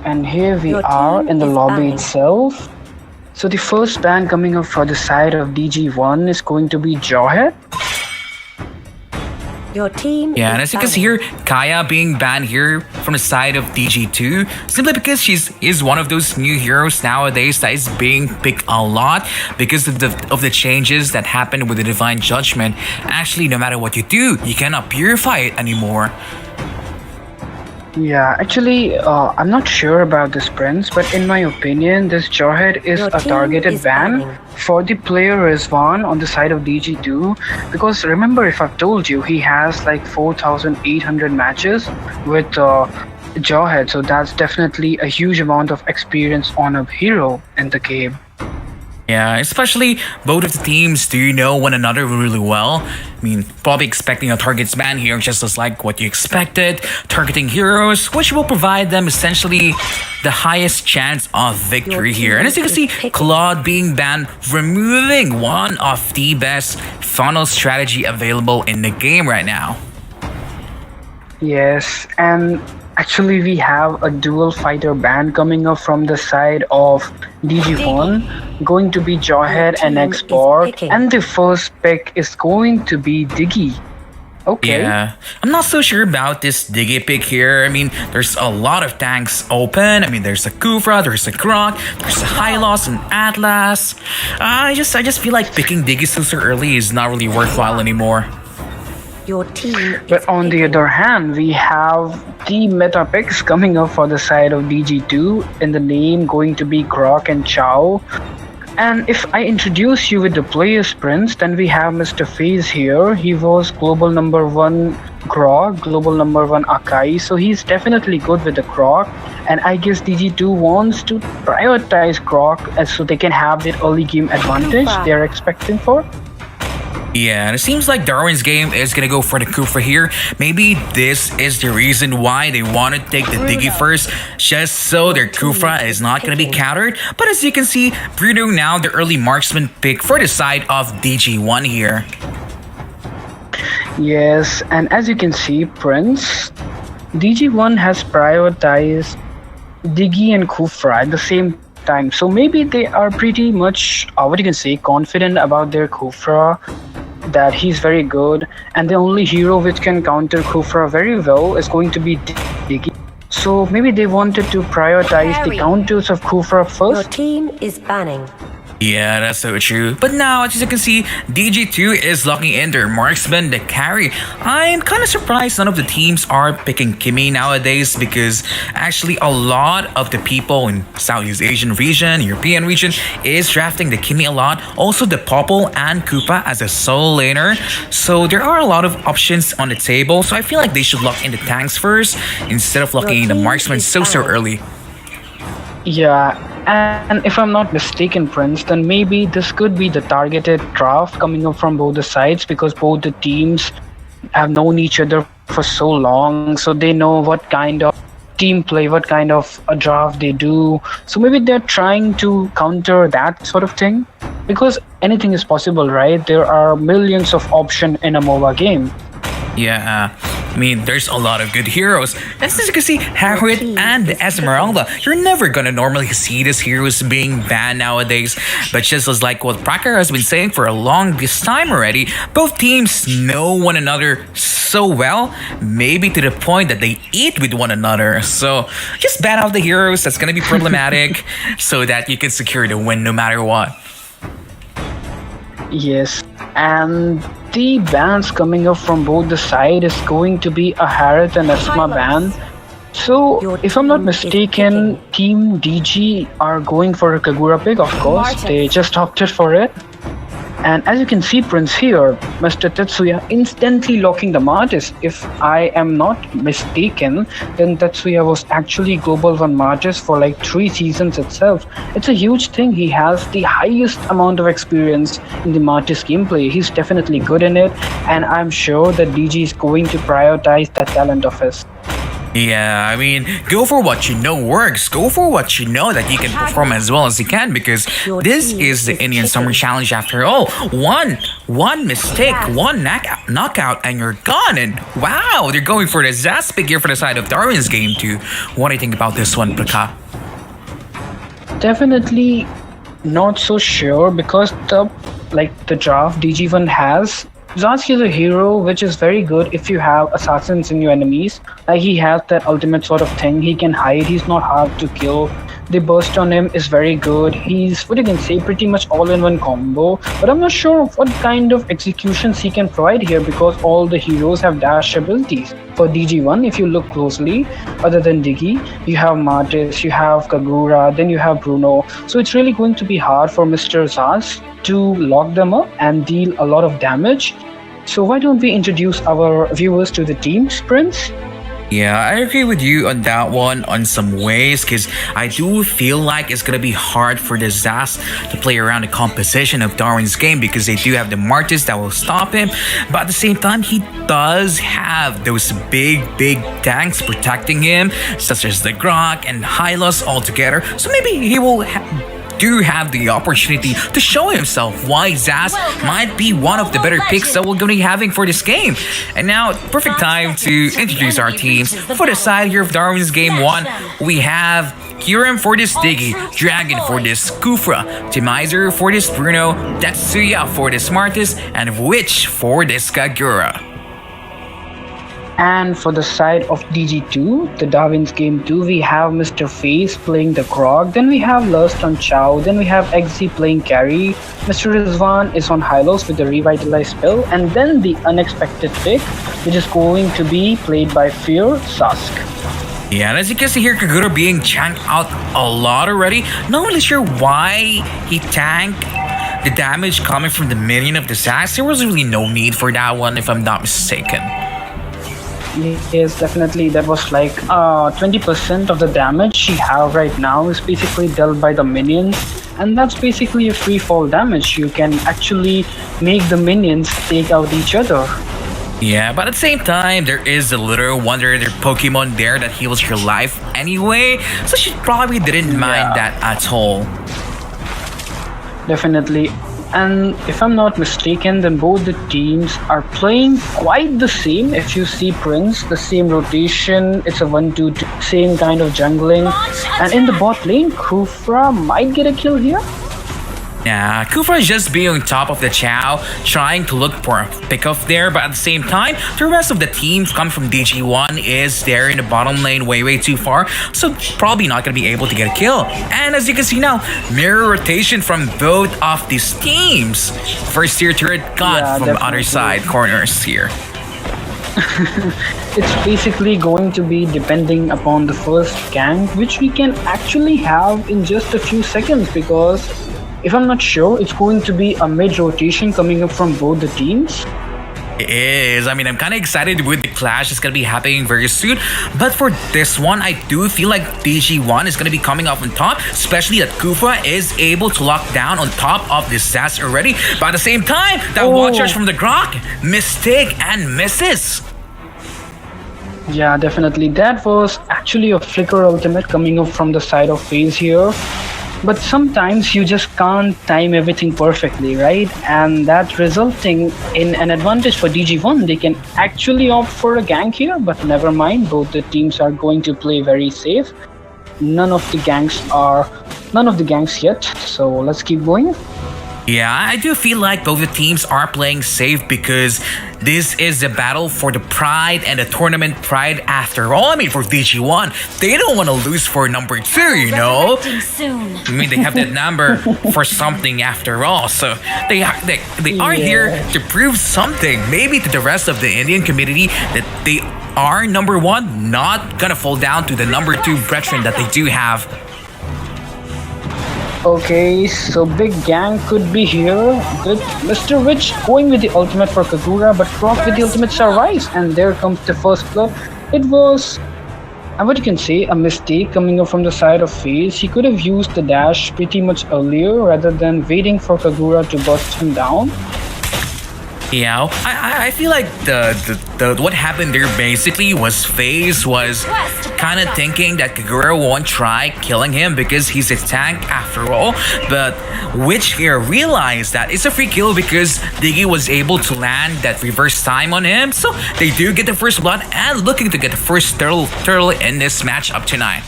And here we Your are team in the is lobby banning. itself. So the first ban coming up for the side of DG1 is going to be Jawhead. Your team Yeah, and is as you can see banning. here, Kaya being banned here from the side of DG2 simply because she's is one of those new heroes nowadays that is being picked a lot because of the changes that happened with the Divine Judgment. Actually, no matter what you do, you cannot purify it anymore. Yeah, actually, I'm not sure about this, Prince, but in my opinion, this Jawhead is Your a team targeted is ban banning. for the player Rizwan on the side of DG2. Because remember, if I've told you, he has like 4,800 matches with Jawhead, so that's definitely a huge amount of experience on a hero in the game. Yeah, especially both of the teams do know one another really well. I mean, probably expecting a targets ban here just as like what you expected, targeting heroes, which will provide them essentially the highest chance of victory here. And as you can see, Claude being banned, removing one of the best funnel strategy available in the game right now. Yes, and actually we have a dual fighter ban coming up from the side of DG1, going to be Jawhead and Your team is Xborg, picking. and the first pick is going to be Diggy. Okay. Yeah, I'm not so sure about this Diggy pick here. I mean, there's a lot of tanks open. I mean, there's a Kufra, there's a Grok, there's a Hylos and Atlas. I just feel like picking Diggy so early is not really worthwhile anymore. Your team But is on the picking. other hand, we have the meta picks coming up for the side of DG2 in the name going to be Grok and Chow. And if I introduce you with the players, Prince, then we have Mr. FaZe here. He was global number 1 Grok, global number 1 Akai, so he's definitely good with the Grok. And I guess DG2 wants to prioritize Grok so they can have that early game advantage they're expecting for. Yeah, and it seems like Darwin's game is gonna go for the Kufra here. Maybe this is the reason why they want to take the Diggy first, just so their Kufra is not gonna be countered. But as you can see, Bruno now the early marksman pick for the side of DG1 here. Yes, and as you can see, Prince, DG1 has prioritized Diggy and Kufra at the same time. So maybe they are pretty much, what you can say, confident about their Kufra, that he's very good. And the only hero which can counter Kufra very well is going to be Diggy. So maybe they wanted to prioritize the Carry. counters of Kufra Your first. team is banning. Yeah, that's so true. But now, as you can see, DG2 is locking in their marksman, the carry. I'm kind of surprised none of the teams are picking Kimmy nowadays because actually a lot of the people in Southeast Asian region, European region is drafting the Kimmy a lot. Also the Popple and Koopa as a solo laner. So there are a lot of options on the table. So I feel like they should lock in the tanks first instead of locking in the team marksman is so banned. early. Yeah, and if I'm not mistaken, Prince, then maybe this could be the targeted draft coming up from both the sides because both the teams have known each other for so long, so they know what kind of team play, what kind of a draft they do. So maybe they're trying to counter that sort of thing because anything is possible, right? There are millions of options in a MOBA game. Yeah, I mean, there's a lot of good heroes. As you can see, Harriet and Esmeralda. You're never gonna normally see these heroes being banned nowadays. But just as like what Praker has been saying for a long this time already, both teams know one another so well, maybe to the point that they eat with one another. So just ban out the heroes. That's gonna be problematic, so that you can secure the win no matter what. Yes, and the bans coming up from both the side is going to be a Harriet and Asma ban. So, Your if I'm not team is mistaken, Team DG are going for a Kagura pick, of course. Martin. They just opted for it. And as you can see, Prince here, Mr. Tetsuya instantly locking the Martis. If I am not mistaken, then Tetsuya was actually Global 1 Martis for like 3 seasons itself. It's a huge thing. He has the highest amount of experience in the Martis gameplay. He's definitely good in it, and I'm sure that DG is going to prioritize that talent of his. Yeah, I mean, go for what you know works. Go for what you know that you can perform as well as you can because Your this team is the is Indian Summer kicking. Challenge after all. One One mistake, one knockout, and you're gone. And wow, they're going for the Zaz pick here for the side of Darwin's game too. What do you think about this one, Praka? Definitely not so sure because the draft DG1 has Zaz is a hero which is very good if you have assassins in your enemies. Like he has that ultimate sort of thing. He can hide, he's not hard to kill. The burst on him is very good. He's what you can say pretty much all in one combo. But I'm not sure what kind of executions he can provide here because all the heroes have dash abilities. For DG1, if you look closely, other than Diggy, you have Martis, you have Kagura, then you have Bruno. So it's really going to be hard for Mr. Zaz to lock them up and deal a lot of damage. So why don't we introduce our viewers to the teams, Prince? Yeah, I agree with you on that one on some ways because I do feel like it's going to be hard for the Zaz to play around the composition of Darwin's game because they do have the Martis that will stop him. But at the same time, he does have those big tanks protecting him, such as the Grok and Hylos all together. So maybe he will do have the opportunity to show himself why Zaz might be one of the better picks that we're going to be having for this game. And now, perfect time to introduce our teams. For the side here of Darwin's game 1, we have Kyurem for this Diggy, Dragon for this Kufra, Timizer for this Bruno, Tatsuya for this Martis, and Witch for this Kagura. And for the side of DG2, the Darwin's game 2, we have Mr. FaZe playing the Grog, then we have Lust on Chow, then we have XZ playing Carry, Mr. Rizwan is on Hylos with the Revitalize spell, and then the unexpected pick, which is going to be played by Fear Sask. Yeah, and as you can see here, Kagura being chanked out a lot already. Not really sure why he tanked the damage coming from the minion of the Zaz. There was really no need for that one, if I'm not mistaken. Yes, definitely. That was like 20% of the damage she have right now is basically dealt by the minions, and that's basically a free fall damage. You can actually make the minions take out each other. Yeah, but at the same time, there is a little wonder there Pokemon there that heals your life anyway, so she probably didn't mind that at all. Definitely. And if I'm not mistaken, then both the teams are playing quite the same. If you see Prince, the same rotation, it's a 1-2, same kind of jungling. And in the bot lane, Kufra might get a kill here. Yeah, Kufra is just being on top of the Chow, trying to look for a pickoff there, but at the same time, the rest of the teams come from DG1 is there in the bottom lane way too far, so probably not going to be able to get a kill. And as you can see now, mirror rotation from both of these teams. First tier turret gone from the other side corners here. It's basically going to be depending upon the first gank, which we can actually have in just a few seconds because if I'm not sure, it's going to be a mid-rotation coming up from both the teams. It is. I mean, I'm kind of excited with the clash that's going to be happening very soon. But for this one, I do feel like DG1 is going to be coming up on top, especially that Kufra is able to lock down on top of this Zaz already. But at the same time, that wall charge from the Grok, mistake and misses. Yeah, definitely. That was actually a flicker ultimate coming up from the side of FaZe here. But sometimes you just can't time everything perfectly, right? And that resulting in an advantage for DG1. They can actually opt for a gank here, but never mind. Both the teams are going to play very safe. None of the ganks yet. So let's keep going. Yeah, I do feel like both the teams are playing safe because this is a battle for the pride and the tournament pride after all. I mean, for DG1, they don't want to lose for number 2, you know? I mean, they have that number for something after all. So they are here to prove something, maybe to the rest of the Indian community, that they are number 1, not gonna fall down to the number 2 brethren that they do have. Okay, so big gang could be here with Mr. Witch going with the ultimate for Kagura, but Croc with the ultimate Survives, and there comes the first blood. It was, what you can say, a mistake coming up from the side of FaZe. He could have used the dash pretty much earlier rather than waiting for Kagura to bust him down. Yeah, I feel like the what happened there basically was FaZe was kind of thinking that Kagura won't try killing him because he's a tank after all, but Witch here realized that it's a free kill because Diggy was able to land that reverse time on him, so they do get the first blood and looking to get the first turtle in this matchup tonight.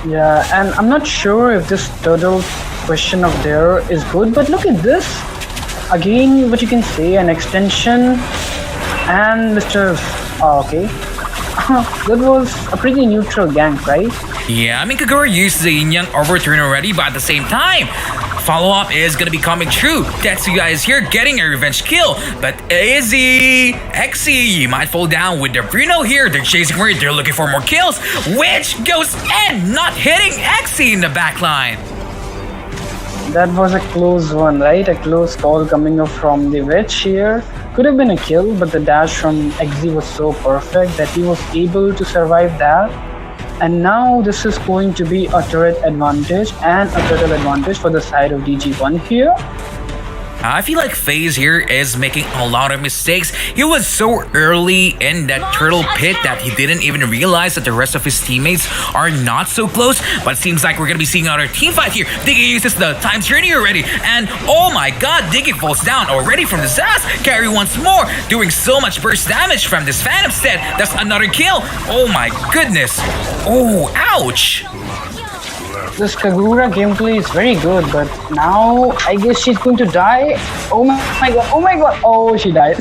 Yeah, and I'm not sure if this turtle question of there is good, but look at this. Again, what you can say, an extension, and Mr. Oh, okay. That was a pretty neutral gank, right? Yeah, I mean Kagura used the Yin Yang overturn already, but at the same time, follow-up is gonna be coming true. Tetsuya is here getting a revenge kill, but Izzy, Exy, you might fall down with the Bruno here. They're chasing where they're looking for more kills, which goes in, not hitting Exy in the backline. That was a close one, right? A close call coming up from the Witch here. Could have been a kill, but the dash from XZ was so perfect that he was able to survive that. And now this is going to be a turret advantage and a turtle advantage for the side of DG1 here. I feel like FaZe here is making a lot of mistakes. He was so early in that turtle pit that he didn't even realize that the rest of his teammates are not so close. But it seems like we're gonna be seeing another team fight here. Diggy uses the time journey already, and oh my god, Diggy falls down already from the Zaz. Carry once more, doing so much burst damage from this Phantom set. That's another kill. Oh my goodness. Oh, ouch. This Kagura gameplay is very good, but now I guess she's going to die. Oh my god, oh my god, oh she died.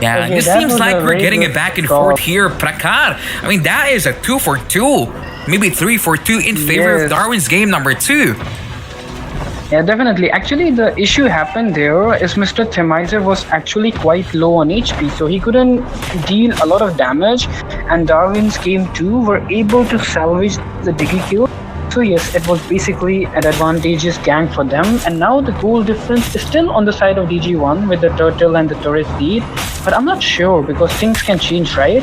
Yeah, Okay, this that seems was like a we're very getting good it back and call. forth here, Prakar. I mean, that is a 2-for-2, maybe 3-for-2 in favor of Yes. Darwin's game number 2. Yeah, definitely. Actually, the issue happened there is Mr. Themizer was actually quite low on HP, so he couldn't deal a lot of damage, and Darwin's game 2 were able to salvage the Diggy kill. So yes, it was basically an advantageous gank for them, and now the goal difference is still on the side of DG1 with the turtle and the turret lead, but I'm not sure because things can change, right?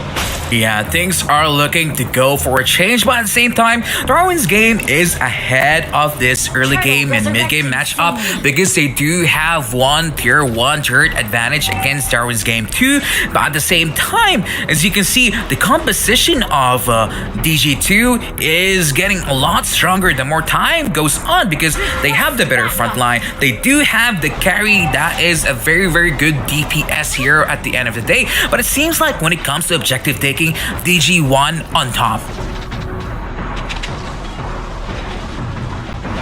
Yeah, things are looking to go for a change, but at the same time, Darwin's game is ahead of this early game and mid-game matchup because they do have one tier 1 turret advantage against Darwin's game 2. But at the same time, as you can see, the composition of DG2 is getting a lot stronger the more time goes on because they have the better front line. They do have the carry that is a very, very good DPS here at the end of the day. But it seems like when it comes to objective taking, DG1 on top.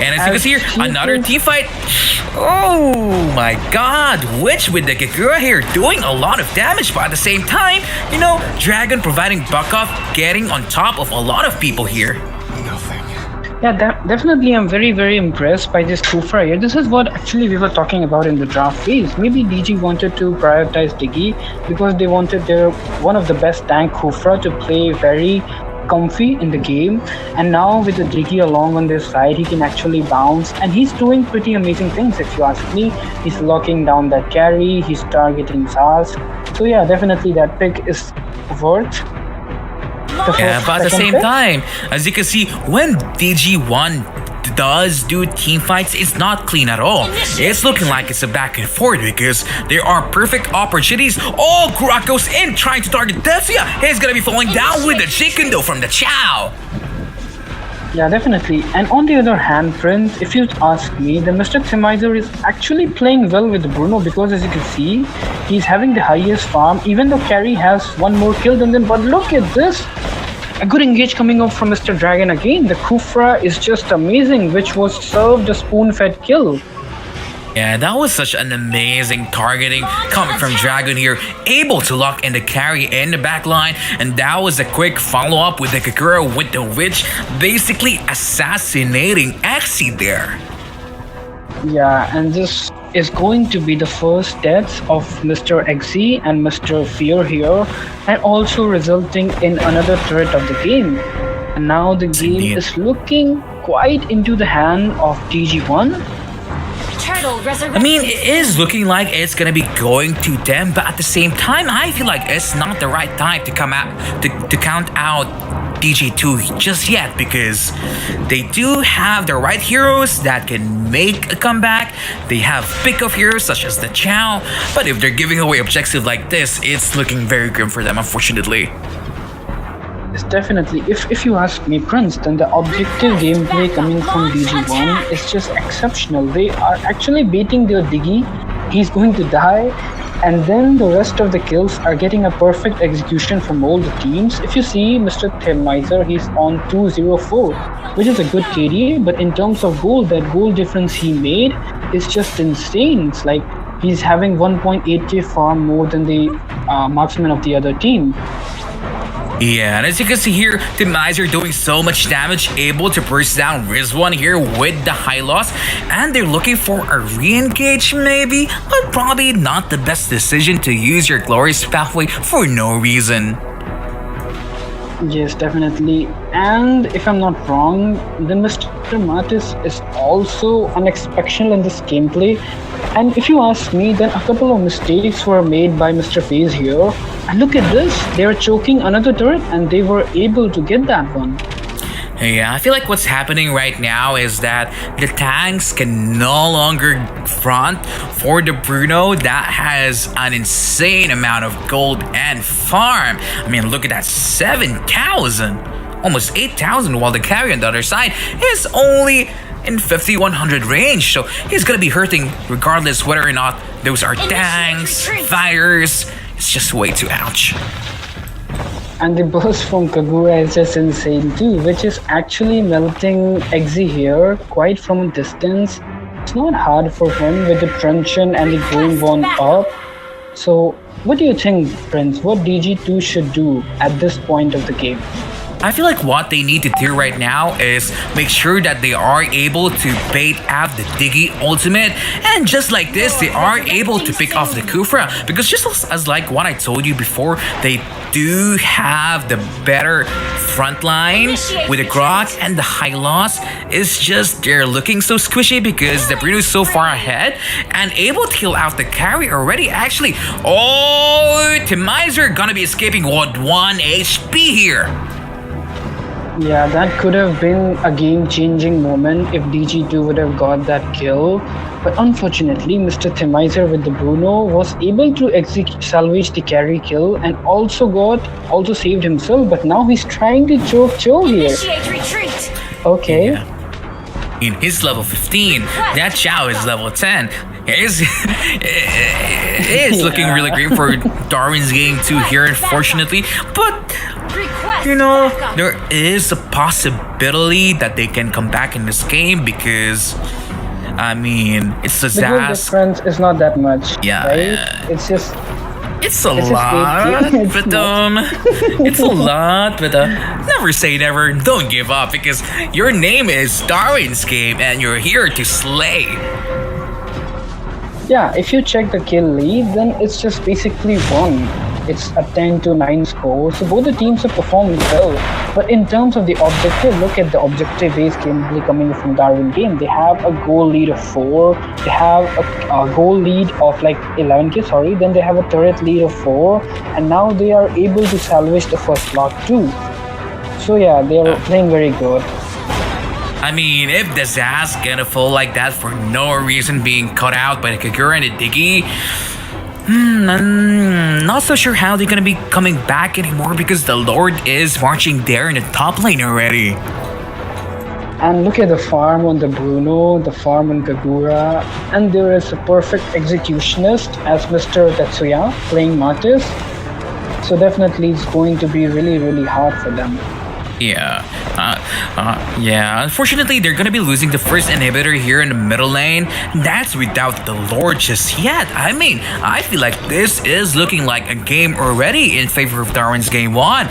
And as you can see here, another team fight. Oh my god, Witch with the Kagura here doing a lot of damage, but at the same time, you know, Dragon providing buck-off, getting on top of a lot of people here. Yeah, definitely I'm very, very impressed by this Kufra here. This is what actually we were talking about in the draft phase. Maybe DG wanted to prioritize Diggy because they wanted their one of the best tank Kufra to play very comfy in the game, and now with the Diggy along on this side, he can actually bounce, and he's doing pretty amazing things if you ask me. He's locking down that carry, he's targeting Zaz. So yeah, definitely that pick is worth. Yeah, but at the same time, as you can see, when DG1 does do team fights, it's not clean at all. It's looking like it's a back and forth because there are perfect opportunities. Oh, Kurak goes in trying to target Tetsuya. He's gonna be falling down with the chicken though from the Chow. Yeah, definitely. And on the other hand, Prince, if you ask me, the Mr. Themizer is actually playing well with Bruno because as you can see, he's having the highest farm, even though Carry has one more kill than them. But look at this! A good engage coming up from Mr. Dragon again. The Kufra is just amazing, which was served a spoon-fed kill. Yeah, that was such an amazing targeting coming from Dragon here, able to lock in the carry in the back line, and that was a quick follow-up with the Kagura with the Witch, basically assassinating Axie there. Yeah, and this is going to be the first deaths of Mr. XZ and Mr. Fear here, and also resulting in another turret of the game. And now the game Indeed. is looking quite into the hand of DG1. Turtle I mean, it is looking like it's gonna be going to them, but at the same time, I feel like it's not the right time to come out to count out DG2 just yet because they do have the right heroes that can make a comeback. They have pick-off heroes such as the Chow, but if they're giving away objective like this, it's looking very grim for them, unfortunately. Yes, definitely. If you ask me, Prince, then the objective gameplay coming from DG1 is just exceptional. They are actually beating their Diggy. He's going to die. And then the rest of the kills are getting a perfect execution from all the teams. If you see Mr. Thermizer, he's on 204, which is a good KDA, but in terms of goal, that goal difference he made is just insane. It's like he's having 1.8k farm more than the marksman of the other team. Yeah, and as you can see here, the Miser doing so much damage, able to burst down Rizwan here with the high loss, and they're looking for a re-engage maybe, but probably not the best decision to use your glorious pathway for no reason. Yes, definitely. And if I'm not wrong, then Mr. Martis is also unexpected in this gameplay. And if you ask me, then a couple of mistakes were made by Mr. FaZe here. And look at this, they are choking another turret and they were able to get that one. Yeah, I feel like what's happening right now is that the tanks can no longer front for the Bruno that has an insane amount of gold and farm. I mean, look at that, 7,000, almost 8,000, while the carry on the other side is only in 5100 range, so he's gonna be hurting regardless whether or not those are tanks, fighters. It's just way too ouch. And the burst from Kagura is just insane too, which is actually melting Exe here quite from a distance. It's not hard for him with the truncheon and the going one up. So what do you think, Prince? What DG2 should do at this point of the game? I feel like what they need to do right now is make sure that they are able to bait out the Diggy ultimate, and just like this, they are able to pick off the Kufra, because just as like what I told you before, they do have the better front line with the Grok and the high loss. It's just they're looking so squishy because the Bruno is so far ahead and able to kill out the carry already. Actually, oh, Timizer gonna be escaping with 1 HP here. Yeah, that could have been a game-changing moment if DG2 would have got that kill. But unfortunately, Mr. Thermizer with the Bruno was able to salvage the carry kill and also saved himself. But now he's trying to choke Cho here. Initiate retreat. Okay. Yeah. In his level 15, that Chow is level 10. It is looking really great for Darwin's game too here, unfortunately. But you know, there is a possibility that they can come back in this game because, I mean, it's a The goal Zaz. difference is not that much. Yeah, Right? yeah. It's just It's a It's just lot, fake. but it's a lot, but never say never. Don't give up because your name is Darwin's game and you're here to slay. yeah, if you check the kill lead, then it's just basically won. It's a 10-9 score, so both the teams are performing well. But in terms of the objective, look at the objective-based gameplay coming from Darwin game. They have a goal lead of 4, they have a goal lead of like 11k, sorry, then they have a turret lead of 4, and now they are able to salvage the first block too. So yeah, they are playing very good. I mean, if the Zaz gonna fall like that for no reason, being cut out by the Kagura and the Diggy, I'm not so sure how they're gonna be coming back anymore because the Lord is marching there in the top lane already. And look at the farm on the Bruno, the farm on Kagura, and there is a perfect executionist as Mr. Tetsuya playing Martis. So definitely it's going to be really, really hard for them. Yeah. Yeah. Unfortunately, they're gonna be losing the first inhibitor here in the middle lane. That's without the Lord just yet. I mean, I feel like this is looking like a game already in favor of Darwin's game 1.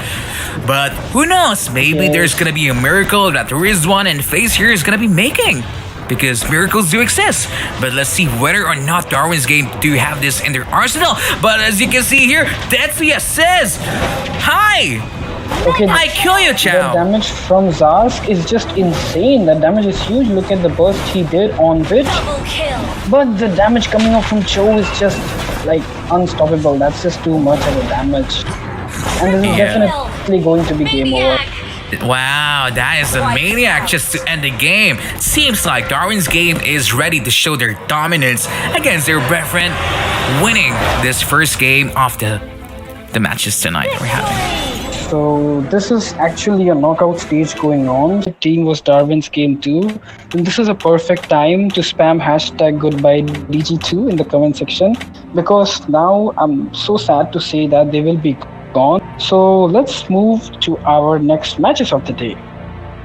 But who knows? Maybe there's gonna be a miracle that Rizwan and FaZe here is gonna be making. Because miracles do exist. But let's see whether or not Darwin's game do have this in their arsenal. But as you can see here, Tetsuya says, "Hi! Okay, I kill you, the Chow. damage from Zask is just insane. The damage is huge. Look at the burst he did on Witch. But the damage coming up from Cho is just like unstoppable. That's just too much of a damage. And this is Yeah. definitely going to be game over. Wow, that is a maniac just to end the game. Seems like Darwin's game is ready to show their dominance against their brethren, winning this first game of the matches tonight that we're having. So this is actually a knockout stage going on. The team was Darwin's game too. And this is a perfect time to spam hashtag goodbye DG2 in the comment section, because now I'm so sad to say that they will be gone. So let's move to our next matches of the day.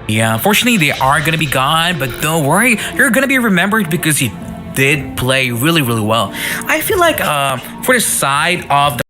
Yeah, unfortunately they are gonna be gone, but don't worry, you're gonna be remembered because you did play really, really well. I feel like for the side of the